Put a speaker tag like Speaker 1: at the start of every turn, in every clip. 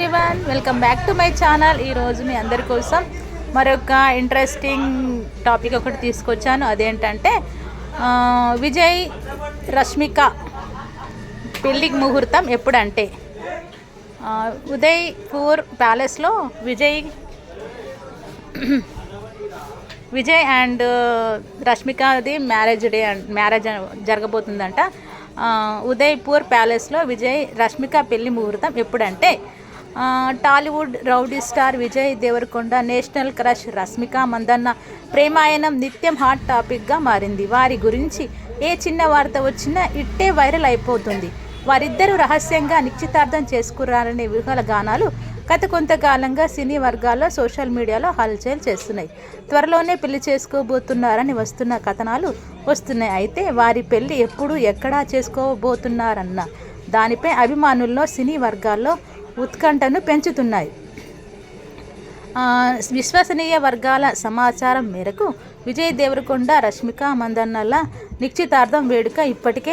Speaker 1: Welcome back to my channel. ఈరోజు మీ అందరి కోసం మరొక ఇంట్రెస్టింగ్ టాపిక్ ఒకటి తీసుకొచ్చాను. అదేంటంటే విజయ్ రష్మిక పెళ్ళికి ముహూర్తం ఎప్పుడంటే ఉదయ్పూర్ ప్యాలెస్లో విజయ్ అండ్ రష్మికది మ్యారేజ్ జరగబోతుందంట. ఉదయ్పూర్ ప్యాలెస్లో విజయ్ రష్మిక పెళ్లి ముహూర్తం ఎప్పుడంటే Tollywood rowdy star Vijay Deverakonda national crush Rashmika Mandanna ప్రేమాయణం నిత్యం హాట్ టాపిక్గా మారింది. వారి గురించి ఏ చిన్న వార్త వచ్చినా ఇట్టే వైరల్ అయిపోతుంది. వారిద్దరూ రహస్యంగా నిశ్చితార్థం చేసుకున్నారనే విహల గానాలు గత కొంతకాలంగా సినీ వర్గాల్లో సోషల్ మీడియాలో హల్చల్ చేస్తున్నాయి. త్వరలోనే పెళ్లి చేసుకోబోతున్నారని వస్తున్న కథనాలు వస్తున్నాయి. అయితే వారి పెళ్లి ఎప్పుడు ఎక్కడా చేసుకోబోతున్నారన్న దానిపై అభిమానుల్లో సినీ వర్గాల్లో ఉత్కంఠను పెంచుతున్నాయి. విశ్వసనీయ వర్గాల సమాచారం మేరకు విజయ్ దేవరకొండ రష్మిక మందన్నల నిశ్చితార్థం వేడుక ఇప్పటికే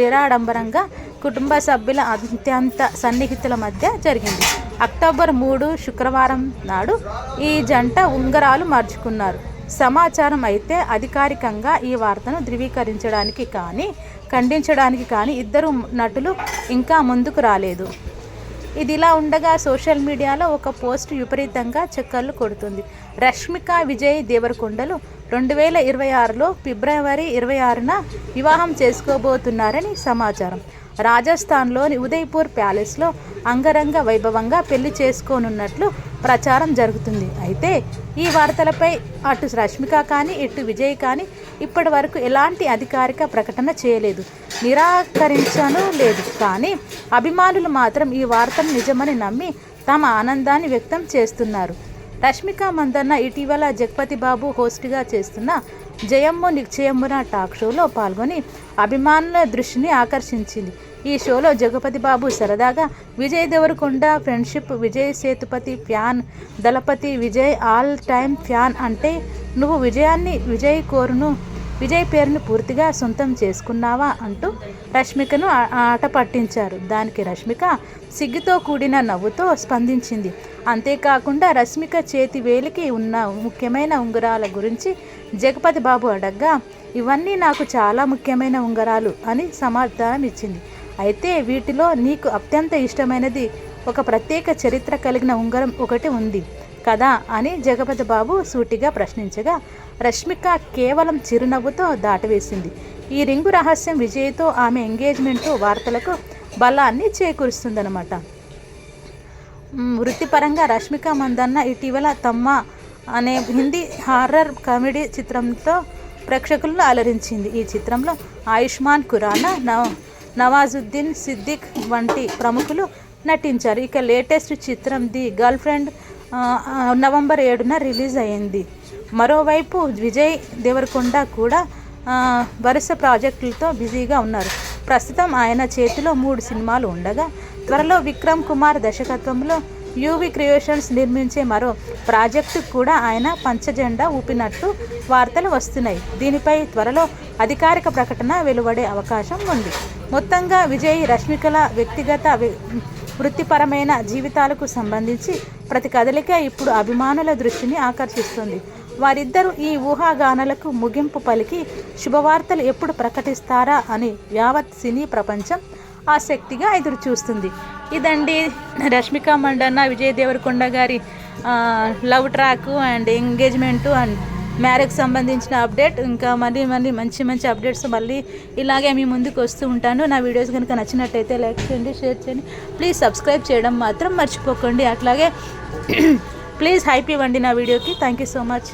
Speaker 1: నిరాడంబరంగా కుటుంబ సభ్యుల అత్యంత సన్నిహితుల మధ్య జరిగింది. అక్టోబర్ 3 శుక్రవారం నాడు ఈ జంట ఉంగరాలు మార్చుకున్నారు సమాచారం. అయితే అధికారికంగా ఈ వార్తను ధృవీకరించడానికి కానీ ఖండించడానికి కానీ ఇద్దరు నటులు ఇంకా ముందుకు రాలేదు. ఇదిలా ఉండగా సోషల్ మీడియాలో ఒక పోస్ట్ విపరీతంగా చక్కర్లు కొడుతుంది. రష్మిక విజయ్ దేవరకొండలు 2026లో ఫిబ్రవరి 26న వివాహం చేసుకోబోతున్నారని సమాచారం. రాజస్థాన్లోని ఉదయ్పూర్ ప్యాలెస్లో అంగరంగ వైభవంగా పెళ్లి చేసుకోనున్నట్లు ప్రచారం జరుగుతుంది. అయితే ఈ వార్తలపై అటు రష్మిక కానీ ఇటు విజయ్ కానీ ఇప్పటి వరకు ఎలాంటి అధికారిక ప్రకటన చేయలేదు, నిరాకరించను లేదు. కానీ అభిమానులు మాత్రం ఈ వార్తను నిజమని నమ్మి తమ ఆనందాన్ని వ్యక్తం చేస్తున్నారు. రష్మిక మందన్న ఇటీవల జగపతి బాబు హోస్ట్గా చేస్తున్న జయమ్ము నిశ్చయమ్మున టాక్ షోలో పాల్గొని అభిమానుల దృష్టిని ఆకర్షించింది. ఈ షోలో జగపతి బాబు సరదాగా విజయ్ దేవరకొండ ఫ్రెండ్షిప్, విజయ్ సేతుపతి ఫ్యాన్, దళపతి విజయ్ ఆల్ టైమ్ ఫ్యాన్ అంటే నువ్వు విజయ్ పేరును పూర్తిగా సొంతం చేసుకున్నావా అంటూ రష్మికను ఆట పట్టించారు. దానికి రష్మిక సిగ్గుతో కూడిన నవ్వుతో స్పందించింది. అంతేకాకుండా రష్మిక చేతి వేలికి ఉన్న ముఖ్యమైన ఉంగరాల గురించి జగపతి బాబు అడగ్గా ఇవన్నీ నాకు చాలా ముఖ్యమైన ఉంగరాలు అని సమాధానం ఇచ్చింది. అయితే వీటిలో నీకు అత్యంత ఇష్టమైనది ఒక ప్రత్యేక చరిత్ర కలిగిన ఉంగరం ఒకటి ఉంది కదా అని జగపతి బాబు సూటిగా ప్రశ్నించగా రష్మిక కేవలం చిరునవ్వుతో దాటవేసింది. ఈ రింగు రహస్యం విజయ్తో ఆమె ఎంగేజ్మెంట్ వార్తలకు బలాన్ని చేకూరుస్తుందన్నమాట. వృత్తిపరంగా రష్మిక మందన్న ఇటీవల తమ్మ అనే హిందీ హారర్ కామెడీ చిత్రంతో ప్రేక్షకులను అలరించింది. ఈ చిత్రంలో ఆయుష్మాన్ ఖురానా, నవాజుద్దీన్ సిద్దిక్ వంటి ప్రముఖులు నటించారు. ఇక లేటెస్ట్ చిత్రం ది గర్ల్ ఫ్రెండ్ నవంబర్ 7న రిలీజ్ అయింది. మరోవైపు విజయ్ దేవరకొండ కూడా వరుస ప్రాజెక్టులతో బిజీగా ఉన్నారు. ప్రస్తుతం ఆయన చేతిలో 3 సినిమాలు ఉండగా త్వరలో విక్రమ్ కుమార్ దర్శకత్వంలో యూవి క్రియేషన్స్ నిర్మించే మరో ప్రాజెక్టు కూడా ఆయన పంచజెండా ఊపినట్టు వార్తలు వస్తున్నాయి. దీనిపై త్వరలో అధికారిక ప్రకటన వెలువడే అవకాశం ఉంది. మొత్తంగా విజయ్ రష్మికల వ్యక్తిగత వృత్తిపరమైన జీవితాలకు సంబంధించి ప్రతి కదలిక ఇప్పుడు అభిమానుల దృష్టిని ఆకర్షిస్తుంది. వారిద్దరూ ఈ ఊహాగానాలకు ముగింపు పలికి శుభవార్తలు ఎప్పుడు ప్రకటిస్తారా అని యావత్ సినీ ప్రపంచం ఆసక్తిగా ఎదురు చూస్తుంది. ఇదండి రష్మిక మందన్న విజయ్ దేవరకొండ గారి love track and engagement and marriage సంబంధించిన అప్డేట్. ఇంకా మళ్ళీ మంచి అప్డేట్స్ మళ్ళీ ఇలాగే మీ ముందుకు వస్తూ ఉంటాను. నా వీడియోస్ కనుక నచ్చినట్టయితే లైక్ చేయండి, షేర్ చేయండి, ప్లీజ్ సబ్స్క్రైబ్ చేయడం మాత్రం మర్చిపోకండి. అట్లాగే ప్లీజ్ హైప్ ఇవ్వండి నా వీడియోకి. Thank you so much.